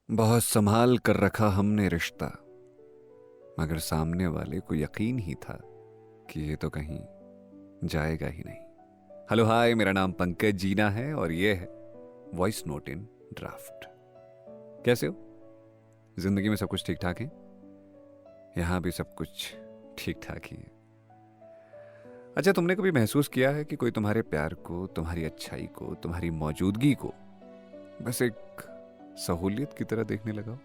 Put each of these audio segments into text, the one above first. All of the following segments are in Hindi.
बहुत संभाल कर रखा हमने रिश्ता, मगर सामने वाले को यकीन ही था कि ये तो कहीं जाएगा ही नहीं। हेलो हाय, मेरा नाम पंकज जीना है और ये है वॉइस नोट इन ड्राफ्ट। कैसे हो? जिंदगी में सब कुछ ठीक ठाक है? यहां भी सब कुछ ठीक ठाक ही है। अच्छा, तुमने कभी महसूस किया है कि कोई तुम्हारे प्यार को, तुम्हारी अच्छाई को, तुम्हारी मौजूदगी को बस एक सहूलियत की तरह देखने लगा हो?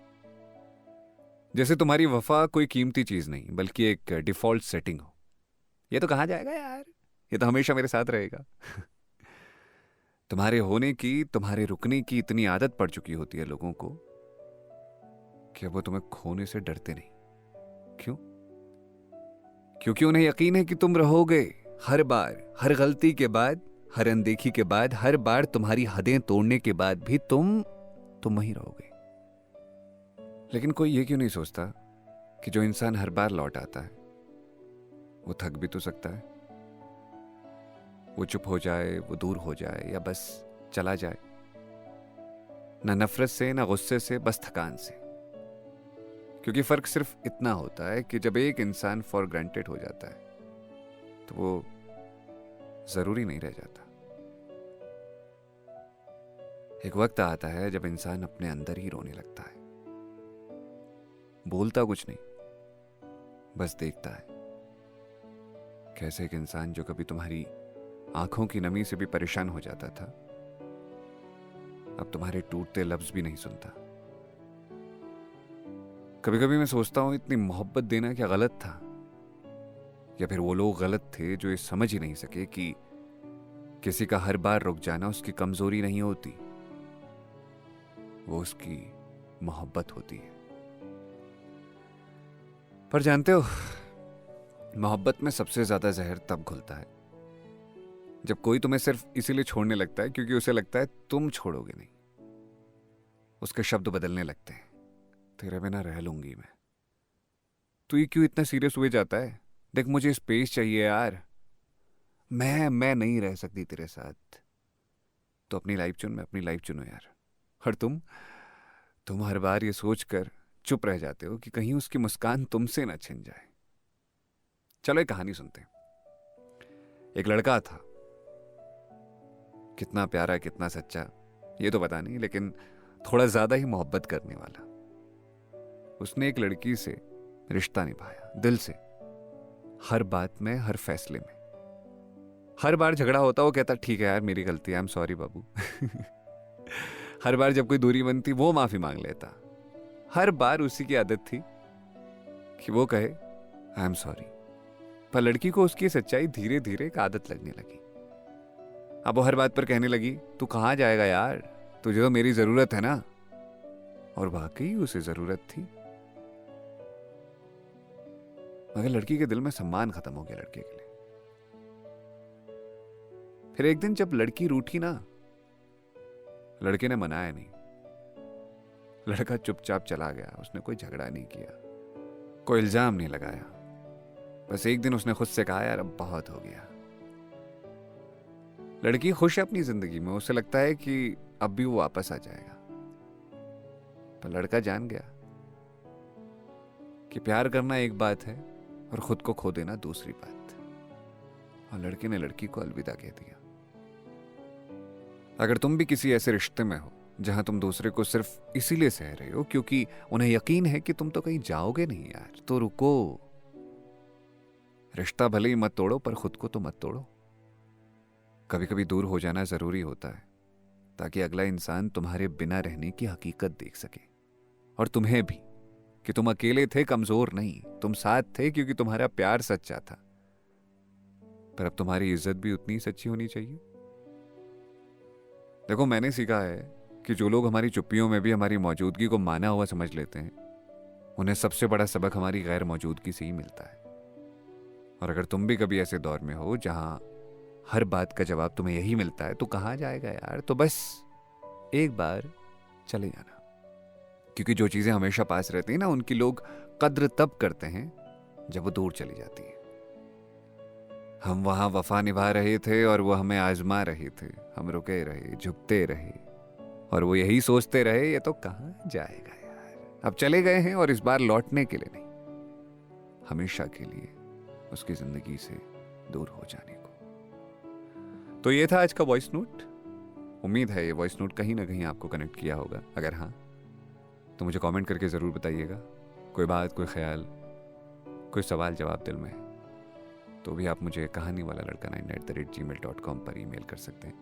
जैसे तुम्हारी वफा कोई कीमती चीज नहीं बल्कि एक डिफॉल्ट सेटिंग हो। ये तो कहाँ जाएगा यार, ये तो हमेशा मेरे साथ रहेगा। तुम्हारे होने की, तुम्हारे रुकने की इतनी आदत पड़ चुकी होती है लोगों को कि अब वो तुम्हें खोने से डरते नहीं। क्यों? क्योंकि उन्हें यकीन है कि तुम रहोगे। हर बार, हर गलती के बाद, हर अनदेखी के बाद, हर बार तुम्हारी हदें तोड़ने के बाद भी तुम वहीं रहोगे। लेकिन कोई ये क्यों नहीं सोचता कि जो इंसान हर बार लौट आता है वो थक भी तो सकता है। वो चुप हो जाए, वो दूर हो जाए, या बस चला जाए। ना नफरत से, ना गुस्से से, बस थकान से। क्योंकि फर्क सिर्फ इतना होता है कि जब एक इंसान फॉर ग्रांटेड हो जाता है तो वो जरूरी नहीं रह जाता। एक वक्त आता है जब इंसान अपने अंदर ही रोने लगता है। बोलता कुछ नहीं, बस देखता है कैसे एक इंसान जो कभी तुम्हारी आंखों की नमी से भी परेशान हो जाता था, अब तुम्हारे टूटते लफ्ज भी नहीं सुनता। कभी कभी मैं सोचता हूं, इतनी मोहब्बत देना क्या गलत था? या फिर वो लोग गलत थे जो ये समझ ही नहीं सके कि किसी का हर बार रुक जाना उसकी कमजोरी नहीं होती, वो उसकी मोहब्बत होती है। पर जानते हो, मोहब्बत में सबसे ज्यादा जहर तब घुलता है जब कोई तुम्हें सिर्फ इसीलिए छोड़ने लगता है क्योंकि उसे लगता है तुम छोड़ोगे नहीं। उसके शब्द बदलने लगते हैं, तेरे बिना रह लूंगी मैं। तू ये क्यों इतना सीरियस हुए जाता है? देख, मुझे स्पेस चाहिए यार। मैं नहीं रह सकती तेरे साथ। तो अपनी लाइफ चुन, मैं अपनी लाइफ चुनो यार। और तुम हर बार ये सोच कर चुप रह जाते हो कि कहीं उसकी मुस्कान तुमसे ना छिन जाए। चलो एक कहानी सुनते हैं। एक लड़का था, कितना प्यारा, कितना सच्चा, ये तो पता नहीं, लेकिन थोड़ा ज्यादा ही मोहब्बत करने वाला। उसने एक लड़की से रिश्ता निभाया दिल से। हर बात में, हर फैसले में। हर बार झगड़ा होता वो कहता ठीक है यार, मेरी गलती है, आई एम सॉरी बाबू। हर बार जब कोई दूरी बनती वो माफी मांग लेता। हर बार उसी की आदत थी कि वो कहे आई एम सॉरी। पर लड़की को उसकी सच्चाई धीरे धीरे एक आदत लगने लगी। अब वो हर बात पर कहने लगी तू कहां जाएगा यार, तुझे तो मेरी जरूरत है ना। और वाकई उसे जरूरत थी, मगर लड़की के दिल में सम्मान खत्म हो गया लड़के के लिए। फिर एक दिन जब लड़की रूठी ना, लड़के ने मनाया नहीं। लड़का चुपचाप चला गया। उसने कोई झगड़ा नहीं किया, कोई इल्जाम नहीं लगाया। बस एक दिन उसने खुद से कहा यार अब बहुत हो गया। लड़की खुश है अपनी जिंदगी में, उसे लगता है कि अब भी वो वापस आ जाएगा। पर लड़का जान गया कि प्यार करना एक बात है और खुद को खो देना दूसरी बात। और लड़के ने लड़की को अलविदा कह दिया। अगर तुम भी किसी ऐसे रिश्ते में हो जहां तुम दूसरे को सिर्फ इसीलिए सह रहे हो क्योंकि उन्हें यकीन है कि तुम तो कहीं जाओगे नहीं यार, तो रुको। रिश्ता भले ही मत तोड़ो, पर खुद को तो मत तोड़ो। कभी कभी दूर हो जाना जरूरी होता है ताकि अगला इंसान तुम्हारे बिना रहने की हकीकत देख सके। और तुम्हें भी, कि तुम अकेले थे, कमजोर नहीं, तुम साथ थे क्योंकि तुम्हारा प्यार सच्चा था। पर अब तुम्हारी इज्जत भी उतनी सच्ची होनी चाहिए। देखो, मैंने सीखा है कि जो लोग हमारी चुप्पियों में भी हमारी मौजूदगी को माना हुआ समझ लेते हैं, उन्हें सबसे बड़ा सबक हमारी गैर मौजूदगी से ही मिलता है। और अगर तुम भी कभी ऐसे दौर में हो जहां हर बात का जवाब तुम्हें यही मिलता है तो कहां जाएगा यार, तो बस एक बार चले जाना। क्योंकि जो चीजें हमेशा पास रहती हैं ना, उनकी लोग कद्र तब करते हैं जब वो दूर चली जाती है। हम वहां वफा निभा रहे थे और वो हमें आजमा रहे थे। हम रुके रहे, झुकते रहे, और वो यही सोचते रहे ये तो कहां जाएगा यार, अब चले गए हैं और इस बार लौटने के लिए नहीं, हमेशा के लिए उसकी जिंदगी से दूर हो जाने को। तो ये था आज का वॉइस नोट। उम्मीद है ये वॉइस नोट कहीं ना कहीं आपको कनेक्ट किया होगा। अगर हाँ तो मुझे कमेंट करके ज़रूर बताइएगा। कोई बात, कोई ख्याल, कोई सवाल जवाब दिल में है तो भी आप मुझे कहानी वाला लड़का 9@gmail.com पर ईमेल कर सकते हैं।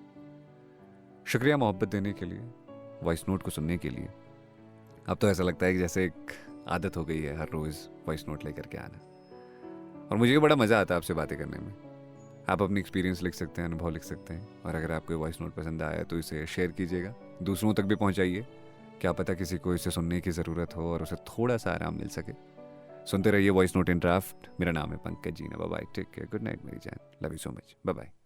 शुक्रिया मोहब्बत देने के लिए, वॉइस नोट को सुनने के लिए। अब तो ऐसा लगता है कि जैसे एक आदत हो गई है हर रोज़ वॉइस नोट लेकर के आना, और मुझे बड़ा मज़ा आता है आपसे बातें करने में। आप अपनी एक्सपीरियंस लिख सकते हैं, अनुभव लिख सकते हैं, और अगर आपको वॉइस नोट पसंद आया तो इसे शेयर कीजिएगा, दूसरों तक भी पहुंचाइए। क्या पता किसी को इसे सुनने की ज़रूरत हो और उसे थोड़ा सा आराम मिल सके। सुनते रहिए वॉइस नोट इन ड्राफ्ट। मेरा नाम है Pankaj Jeena. Bye bye, take care, good night मेरी जान, love you so much, bye bye.